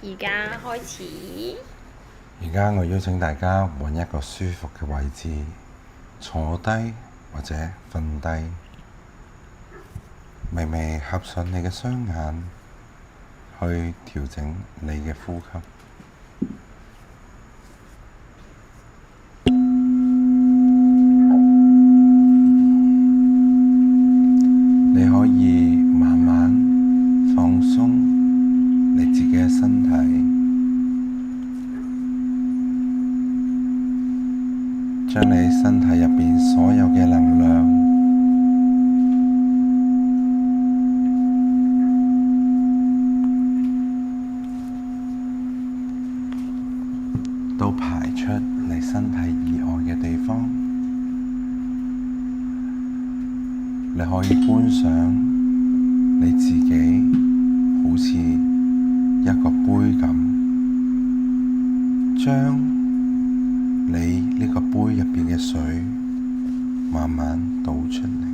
而家開始。而家我邀請大家揾一個舒服嘅位置，坐低或者瞓低，微微合上你嘅雙眼，去調整你嘅呼吸。你可以慢慢放鬆你自己嘅身體，將你身體入邊所有嘅能量都排出你身體以外嘅地方。你可以觀想你自己好似一個杯咁，將你呢個杯入邊嘅水慢慢倒出嚟，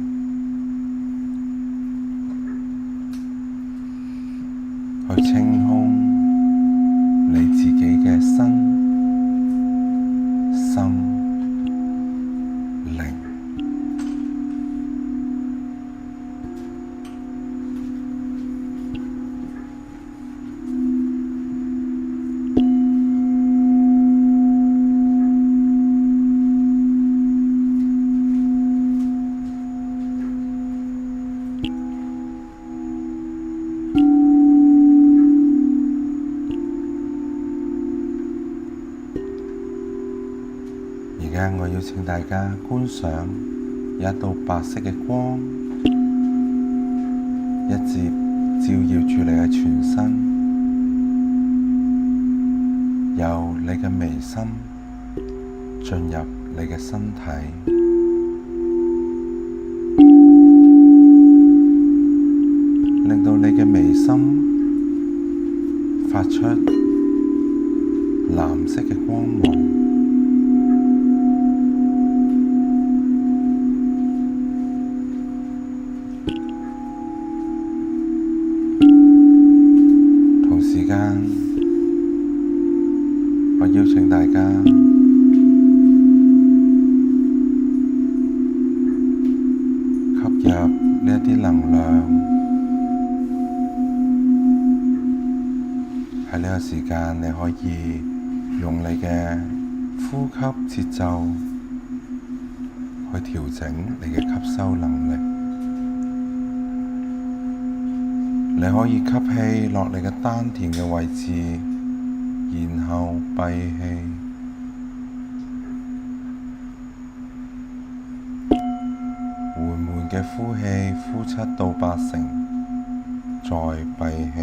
去清空你自己嘅身心靈。而家我要請大家觀賞有一道白色嘅光，一直照耀住你嘅全身，由你嘅眉心進入你嘅身體，令到你嘅眉心發出藍色嘅光芒。同時間，我邀請大家吸入呢一啲能量。喺呢個時間，你可以用你嘅呼吸節奏去調整你嘅吸收能力。你可以吸氣落你嘅丹田嘅位置，然後閉氣，緩緩嘅呼氣，呼7到8成，再閉氣。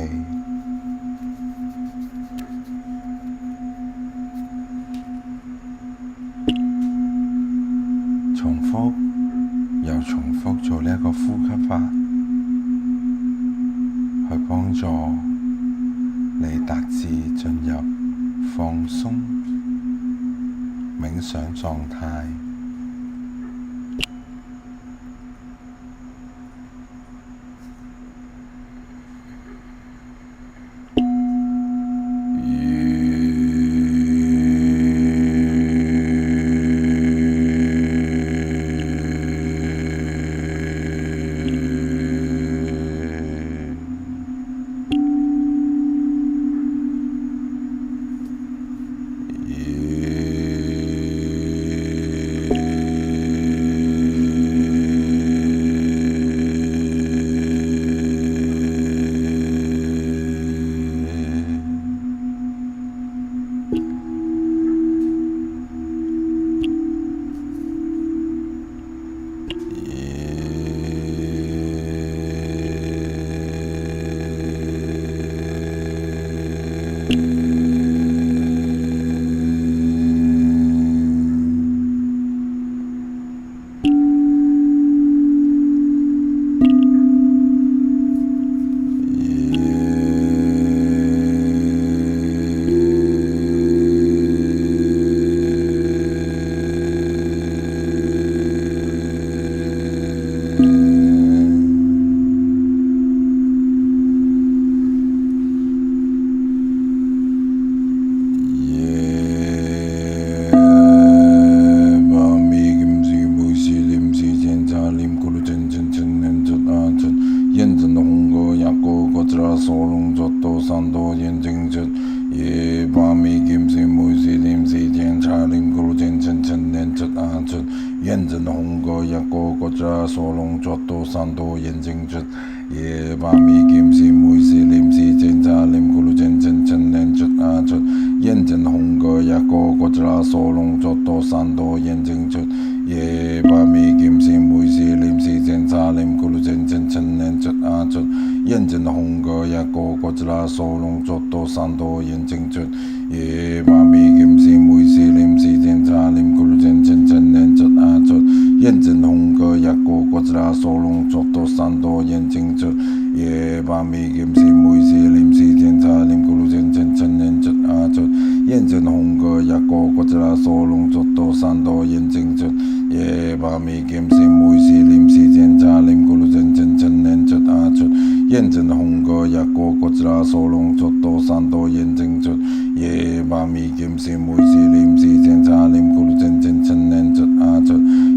重複又重複做呢一個呼吸法，去幫助你達至進入放鬆冥想狀態。红个一个国家所弄作到三度验证出夜把米剑是每时念是正查念咕噜正正正念出出验证红个一个国家所弄作到三度验证出夜把米剑是每時念是正查念咕嚕正正正念出驗證紅個一個國家所弄作到三度驗證出夜把米劍是每時念是正查念咕嚕正正正念出驗證紅個一個國家所弄作到三度驗證出夜把米劍是每時念是正查念咕嚕正正正念出驗證紅個一個國家所弄作到三度驗證出夜把米劍是每時念是正查念咕嚕正正正念出驗證紅個一個國家所弄作到三度驗證出夜把米劍是每時念是正查念咕嚕正正正念出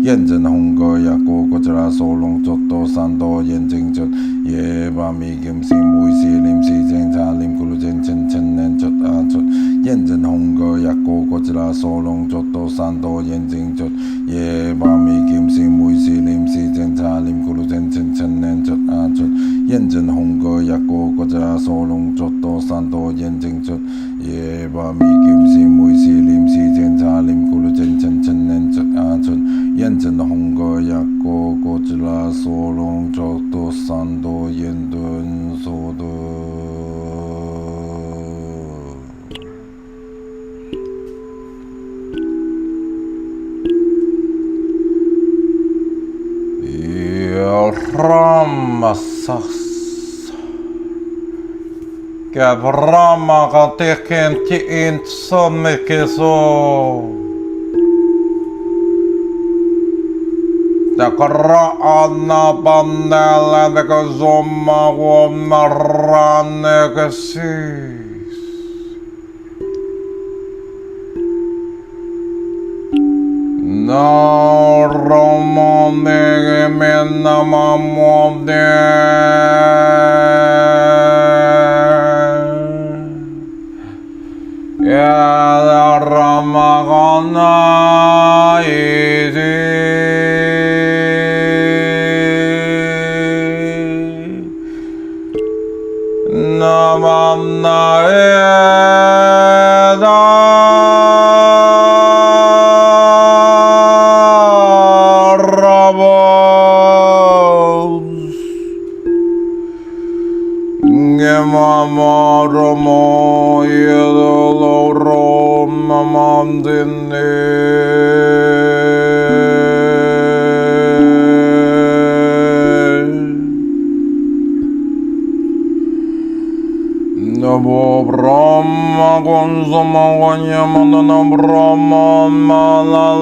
驗證紅個一個國家所弄作到三度驗證出夜把米劍是每時念是正查念咕嚕正正正念出驗證紅個一個國家所弄作到三度驗證出夜把米劍是每時念是正查念咕嚕正正正念出驗證紅個一個國家所弄作到三度驗證出夜把米劍是每時念是正查念咕嚕正正正念出驗證紅個一個國家所弄作到三度驗證出Rammassas. Brahma kan tänka inte så mycket så. Det kan anna panelen, det kan somma och ranne precis. Romane menna mamode ya ramagana isi namanna eda Mamma Roma Yedolo Roma Mandine Nabo Brahma Gonzama Wanyamana Brahma Malala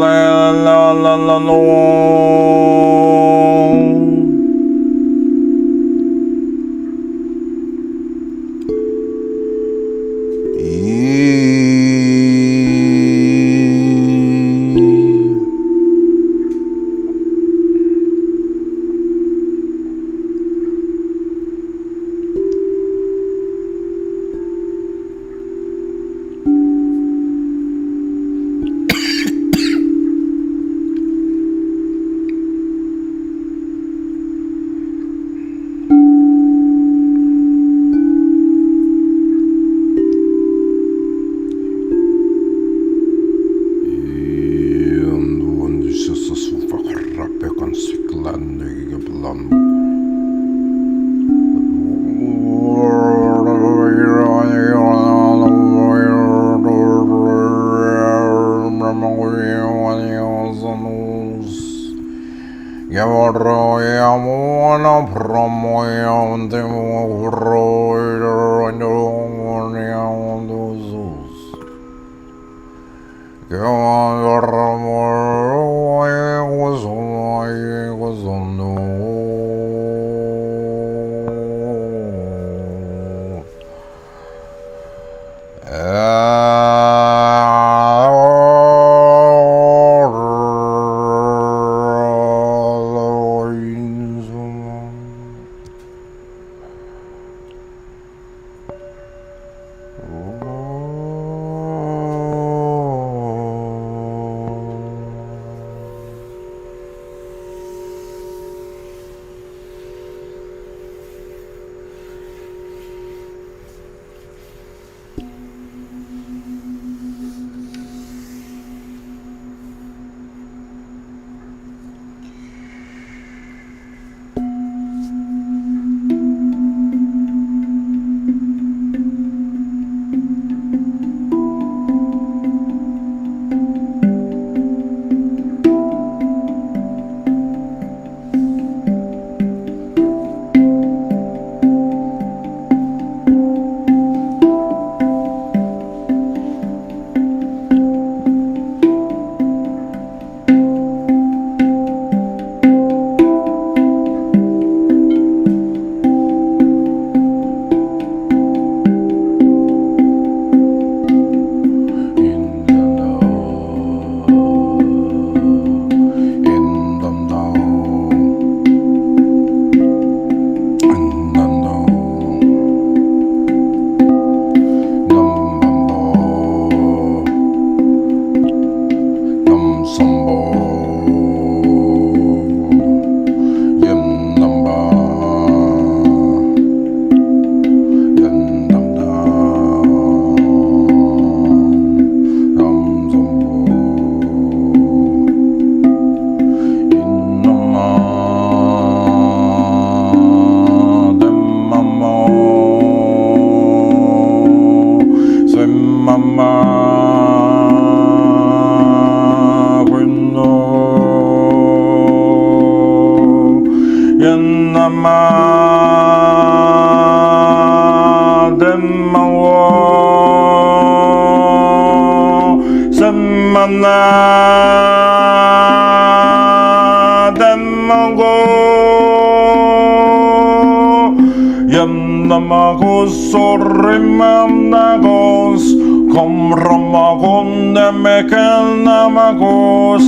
Namagos sorrimam nagos komramagos nemekel namagos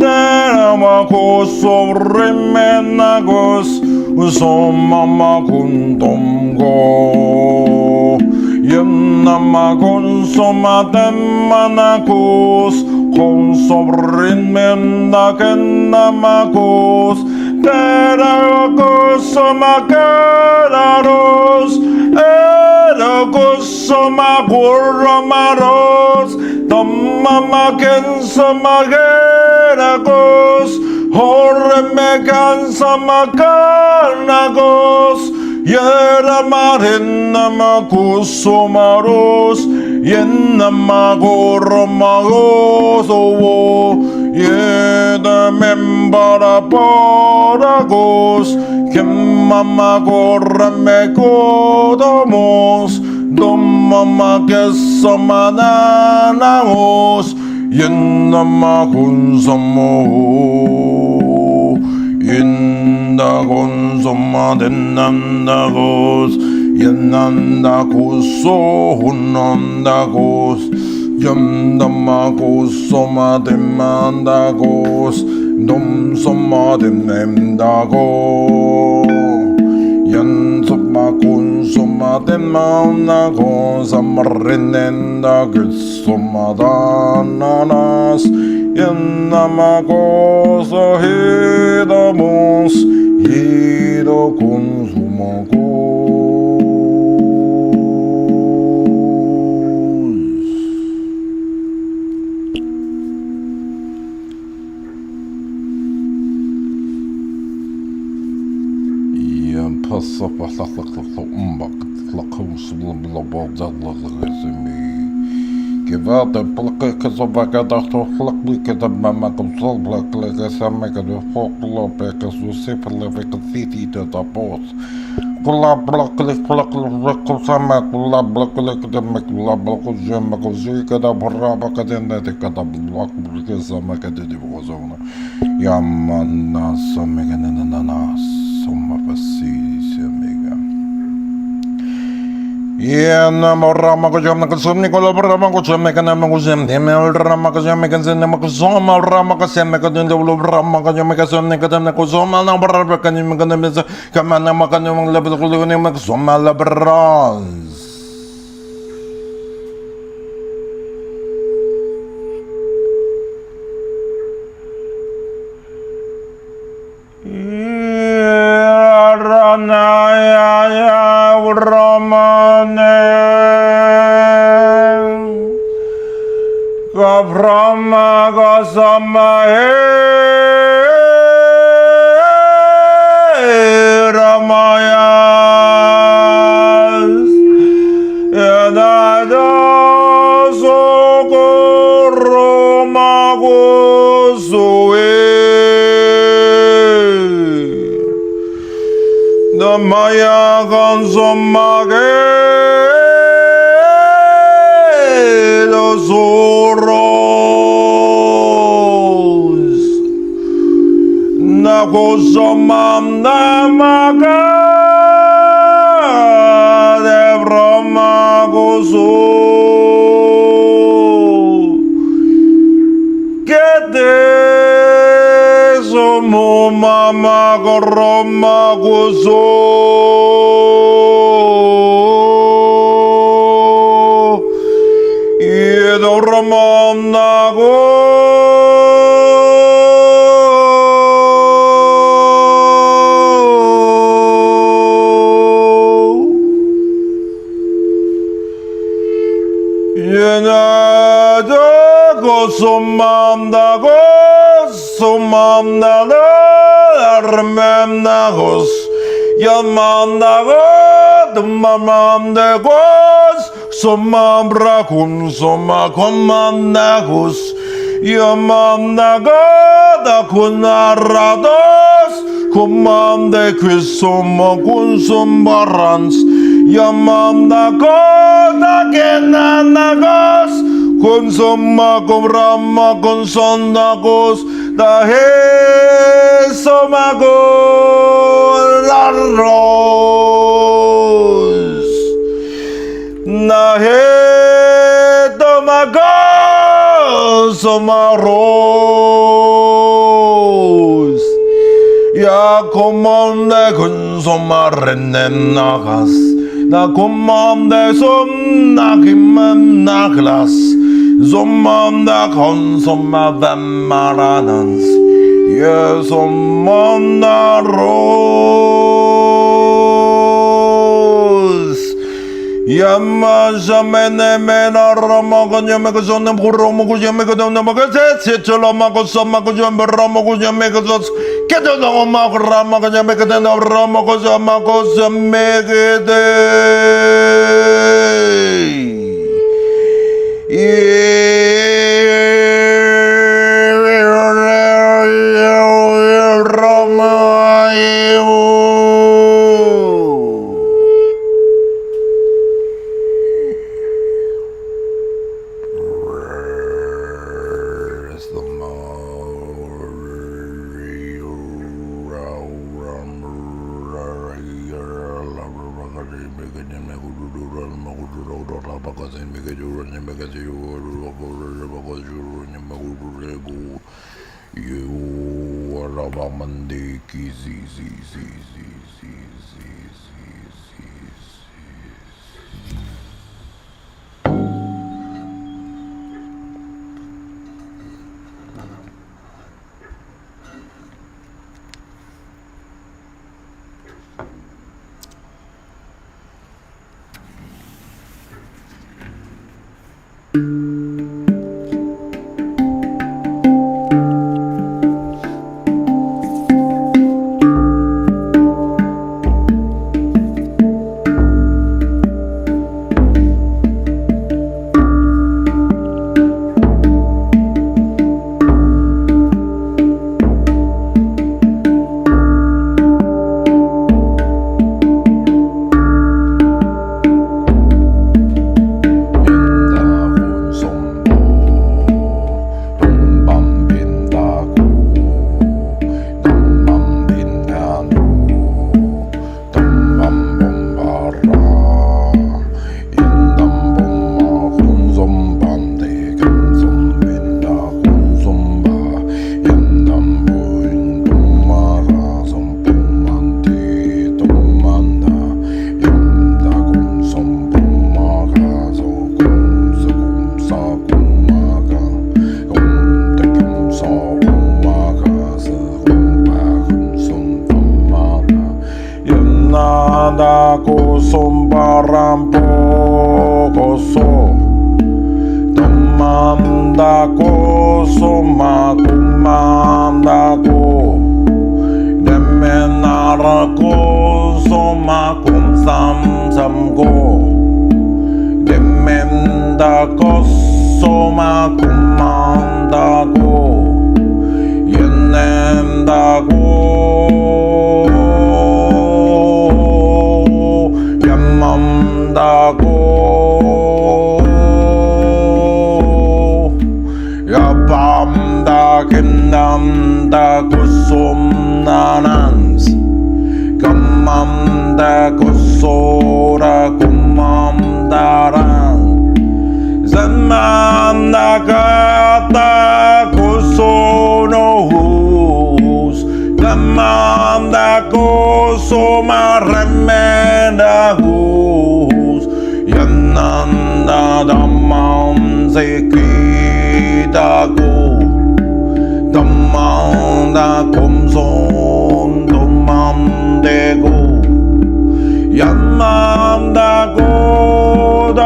namagos sorrimam nagos somamagundom go namagos somadem managos kon sorrimam nagen namagos Teragos somagararos, eragos somaguramaros, tomamaken somageragos, hormegan samaganagos, yeramarin namagus somaros, yenamagoromagos, Yedamembara poragos, Kemamagoramekodomos, Domamakesamananamos, Yenamagunsomo, Yendagonsomadenandagos, Yenandagosohunandagos, Yamdamagos somademandagos dom somademdago Yan somakun somademandagos amarinendagos somadananas Yanamagos ahidamos hidokun sumagos Geweld en plukken zo bakken dat zo vlakblikken dat mama komt zo blakken samen kan de hooglopen kan zo simpel ik city dat dat post. Kula blakken blakken samen kula blakken dat met kula blakken zo maar kan zo ik dat braba kan dat ik dat blakken samen kan dit gewoon. Ja man na samen kan na somma precies mega. Yeah, no rama ko jam na kusum ni ko rama ko jam ka na ko jam de me rama ko jam ka zan na ko som rama ka sem ka dun de rama ka jam ka som ni ka na ko som na barra ka ni ka na me ka na ma ka ni mo la ko ni ma som la braz Brahma Gosama Ramayas Yadada Sokoro Magosue Damaya Gonsomage Zoros Nakosomam Namaga Devramagoso Kete Somumamagoromagoso Ramam Nago Yenada Gosumam Nago Sumam Nago Armem Nagos Yamam Nago Dumamam Nagos Somabra kun soma komandagus Yamandagada kunarados Kumande kvisoma kun sombarans Yamandagada kenanagos Kun soma kumrama kun sondagos Dahe somagos Larros Nahe tomagos somaros Ya comande kun somarenen nagas Na comande somna kimem naglas Somanda kon somavemparanans Ye somanda Yamma jamene mena ramago nyamego zonne buromo nyamego donne magaze setlo mago samago nyambe ramago nyamego zos kedo no mago ramago nyamego den ramago zamago zamegede Mandago sombaram pogoso Mandago somagumandago Demenarago somagum samsamgo Demendago somagumandago Yenendago Yapamda kendamda kusumnanans Kamamda kusora kumamdaran Zamanda kata kusonohus Kamamda kusomaremendahus Yananda damam sekitago Damanda komson domamdego Yananda godagos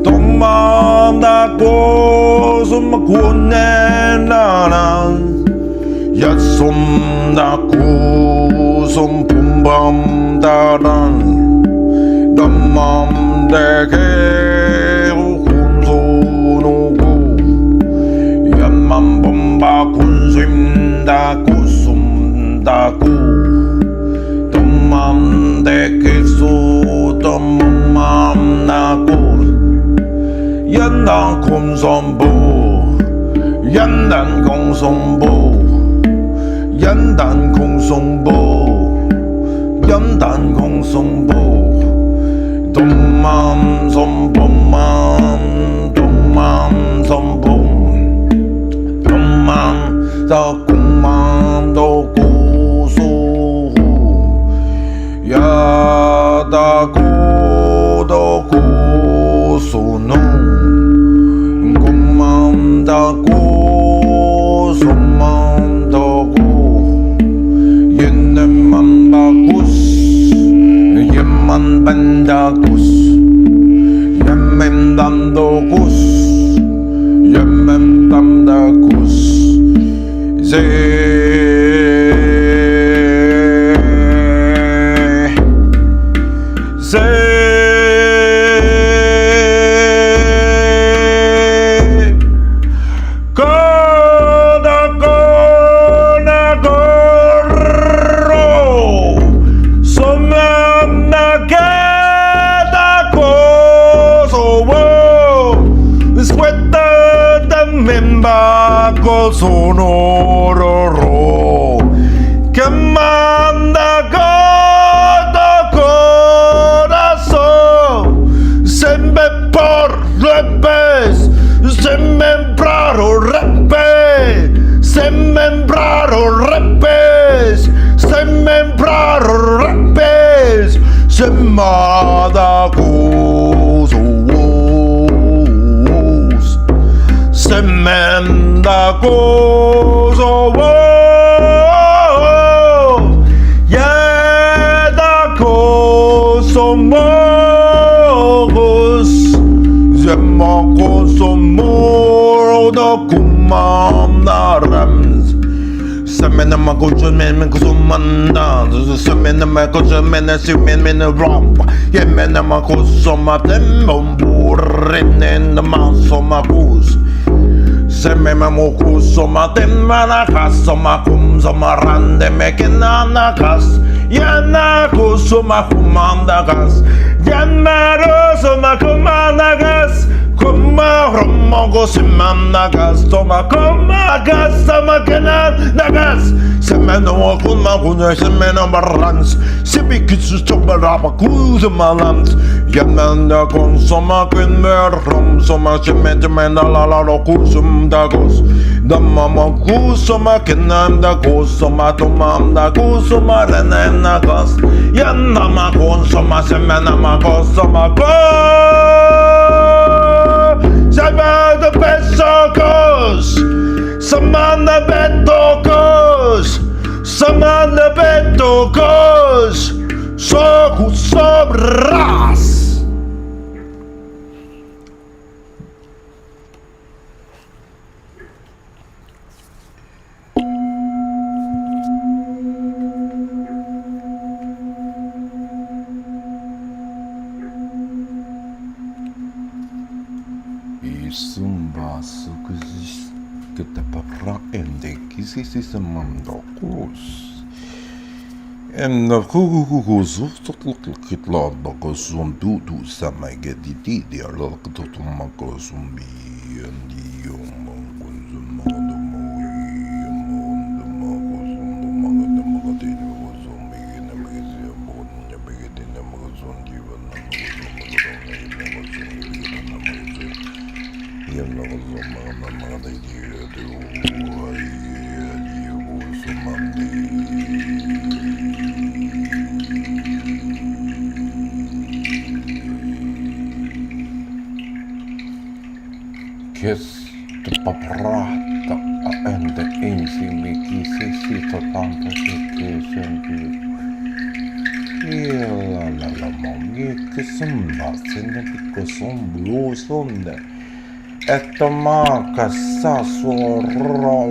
Domanda gosum kunenanan Yasum da kusum pumbam daran 맘대게 군소노고 연만 bomba 군심다고 숨다고 맘대게 쏟던 몸만 나고 연단 공성부 연단 공성부 연단 공성부 연단 공성부 동맘 선범맘 동맘 선범 동맘 더 꿈만 더 고소 야다고 더 고소는 꿈만 다고 손만 더고 옛날만 바꾸스 옛만 반다구스 옛맨 담다구스 옛맨 담다구스 Sonoro que manda cada corazón se me por revés se me braro revés se me braro revés se me braro revés se manda Semendagoso Yadagoso Mogos Zemagoso Moro Kumam Narams Semenamagoso Menmagoso Mandan Semenamagoso Menasimen Menaram Yemenamagoso Matem Burin the Maso Magos Se me mamuku soma temanakas soma kum soma rande mekenanakas Yanaku soma kumandagas Yanaro soma kumanagas Kuma romogo simanagas Soma kumagas soma kenanagas Se me no kumagunye se me no barrans Se bikitsu chobaraba kuzamalams Yananda con soma kunmerom soma chemenda la la lo kusum dagos Damama kusoma kenanda kusoma tomanda kusoma renena gas Yanama con soma semena magosoma go Sama the pesocos Samana betocos Samana betocos Soku sobras Sumba sukuzis kita papra ende kisi semando kus en kukukuzu kitla bakosum du sama gediti dia lo ketutuma kosumbi andi Kes te paprata ende insieme kisi tanta che sempre la mamma che sembra sende picco son blu sonde et manca sasso ro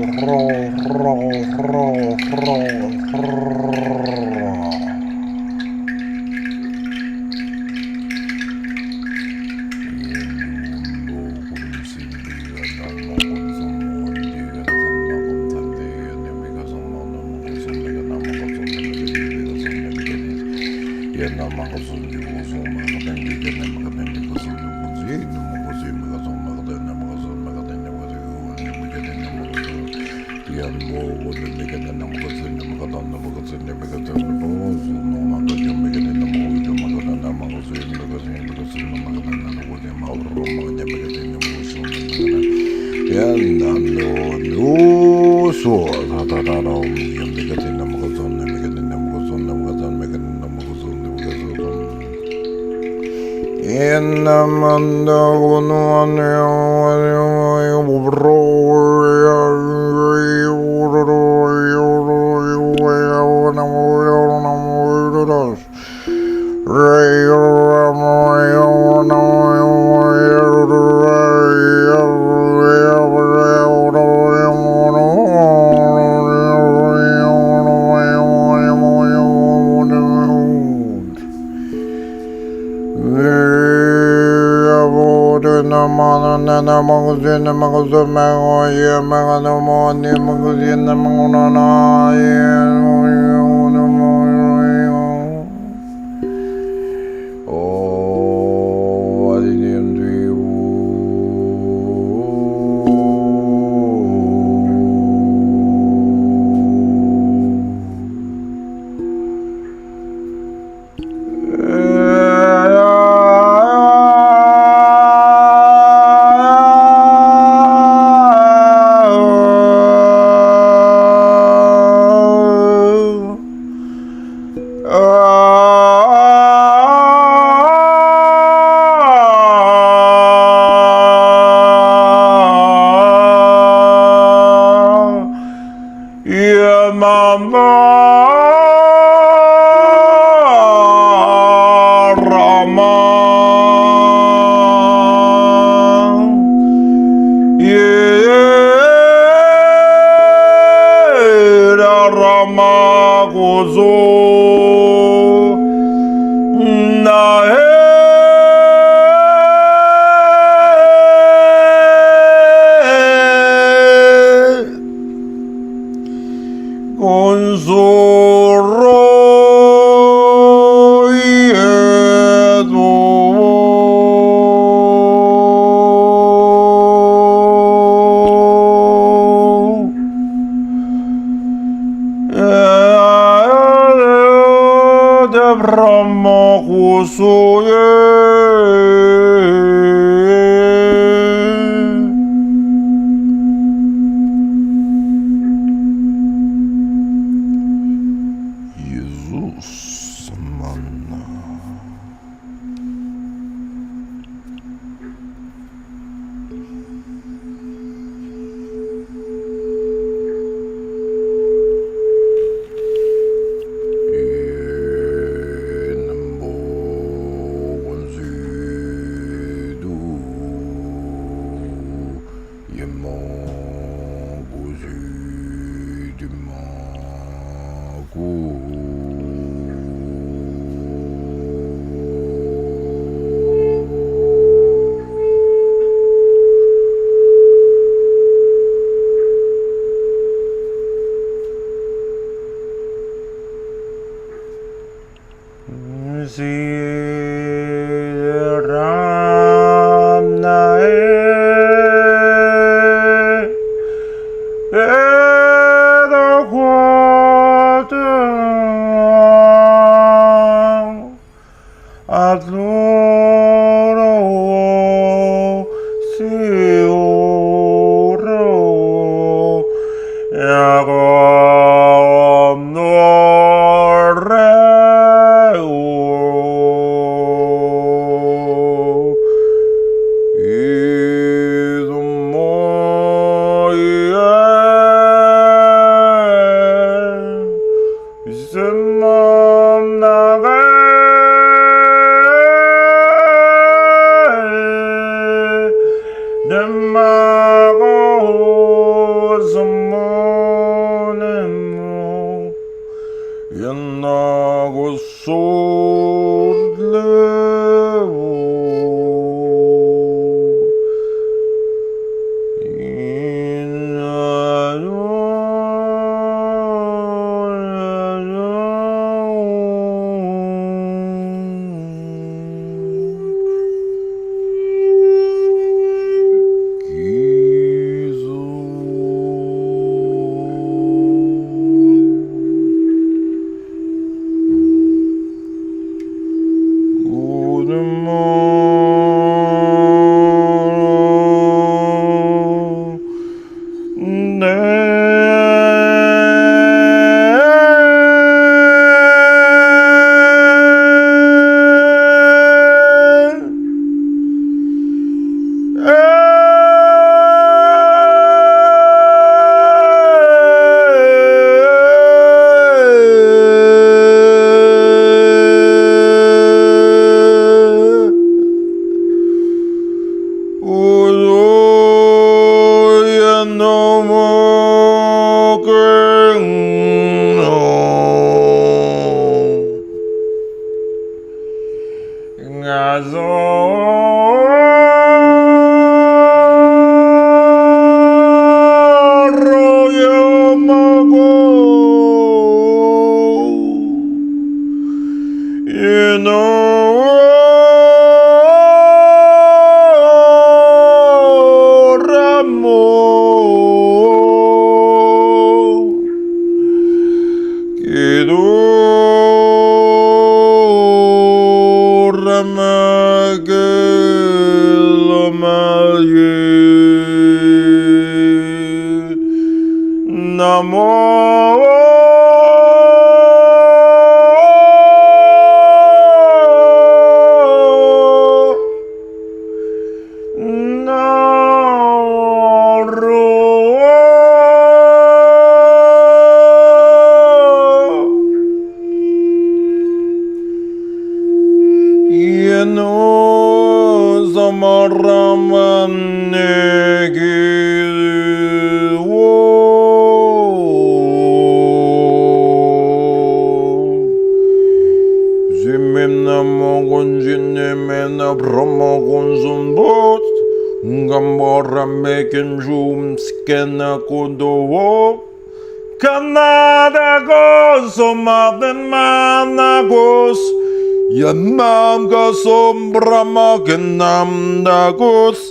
Yanmanga sombrama kenamdagos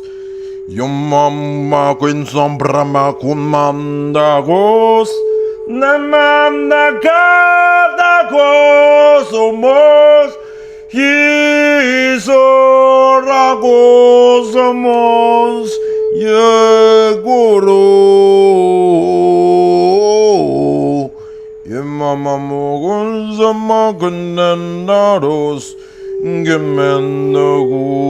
Yumama kun sombrama kunmandagos Namandakadagos Omos Yisoragos Omos Yeguru Yemamamugun zamagunendaros Gemenagusu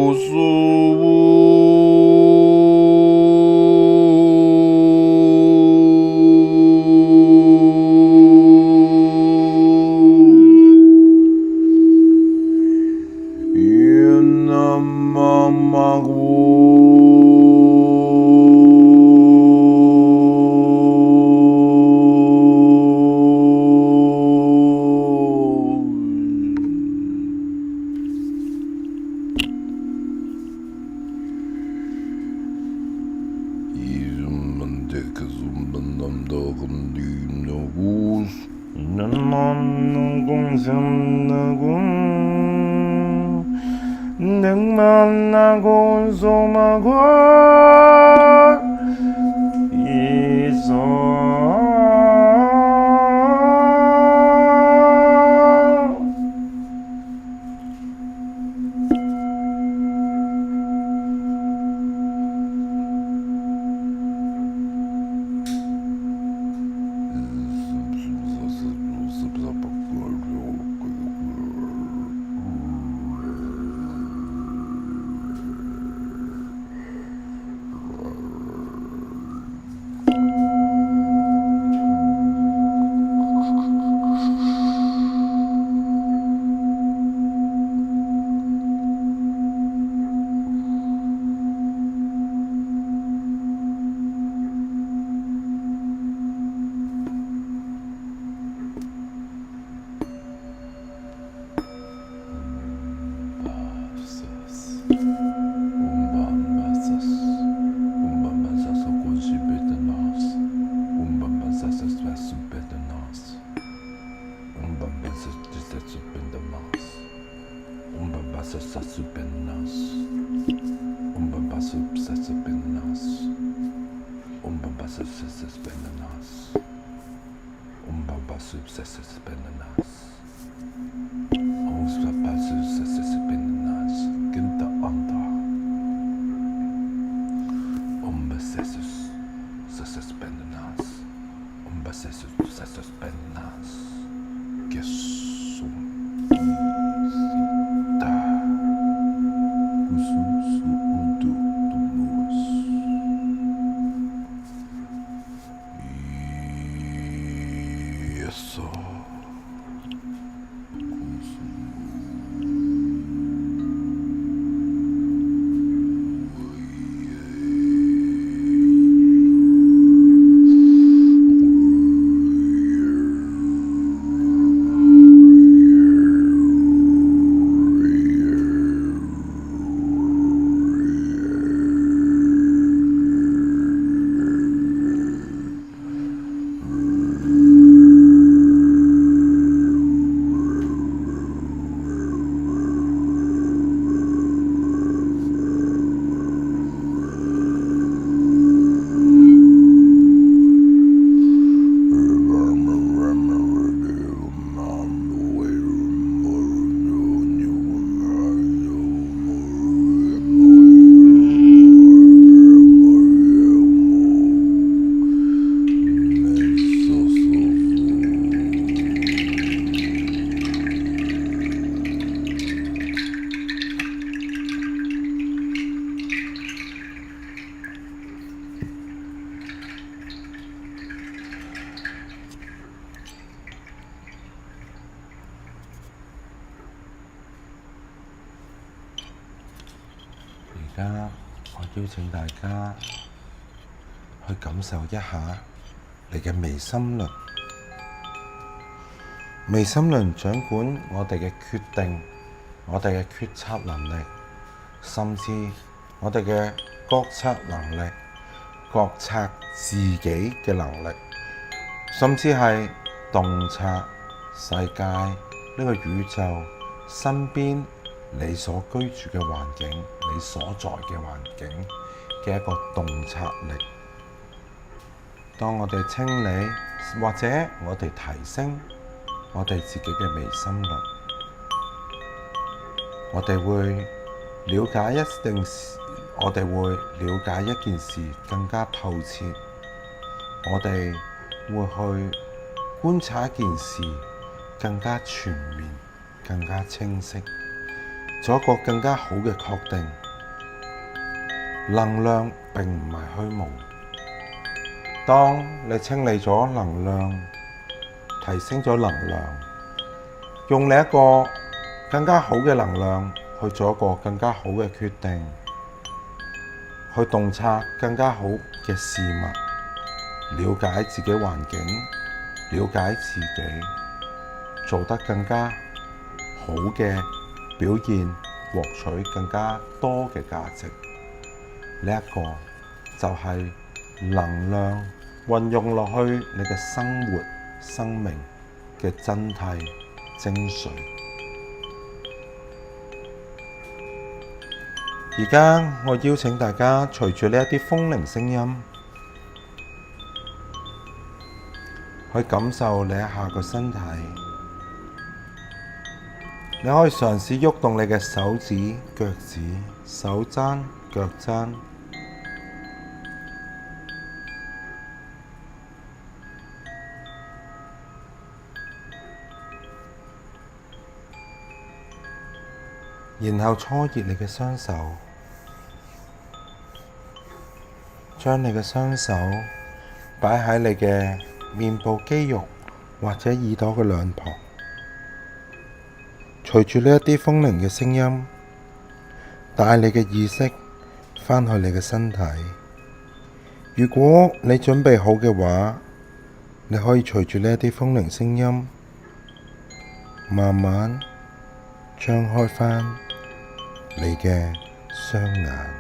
我邀請大家去感受一下你嘅微心輪。微心輪掌管我哋嘅決定，我哋嘅決策能力，甚至我哋嘅覺察能力，覺察自己嘅能力，甚至係洞察世界呢個宇宙身邊你所居住嘅環境，你所在嘅環境嘅一個洞察力。當我哋清理或者我哋提升我哋自己嘅微心輪，我哋會了解一件事更加透徹，我哋會去觀察一件事更加全面、更加清晰，做一個更加好嘅確定。能量並唔係虛無。當你清理咗能量，提升咗能量，用你一個更加好嘅能量去做一個更加好嘅決定，去洞察更加好嘅事物，了解自己環境，了解自己，做得更加好嘅表現，獲取更加多嘅價值。呢一個就係能量運用落去你嘅生活、生命嘅真諦精髓。而家我邀請大家隨住呢一啲風鈴聲音，去感受你一下個身體。你可以嘗試喐動你嘅手指、腳趾、手踭、腳踭。然後搓熱你嘅雙手，將你嘅雙手擺喺你嘅面部肌肉或者耳朵嘅兩旁。隨住呢一啲風鈴嘅聲音，帶你嘅意識返去你嘅身體。如果你準備好嘅話，你可以隨住呢一啲風鈴聲音，慢慢張開返你嘅雙眼。